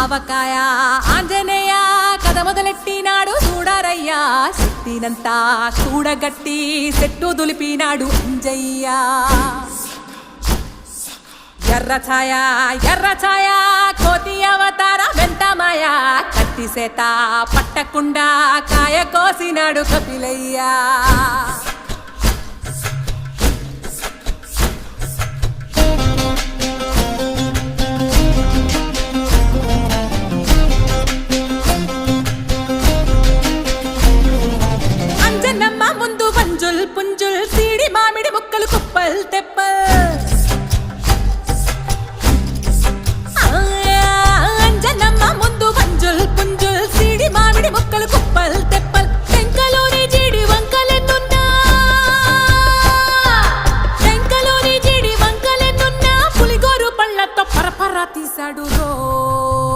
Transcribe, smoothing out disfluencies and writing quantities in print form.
ఆవకాయ ఆంజనేయ కథ మొదలెట్టినాడు చూడారయ్యా శక్తినంతా చూడగట్టి చెట్టు దులిపినాడు అంజయ్య ఎర్ర ఛాయ కోతి అవతార వెంటమాయ కత్తి సేత పట్టకుండా కాయ కోసినాడు కపిలయ్య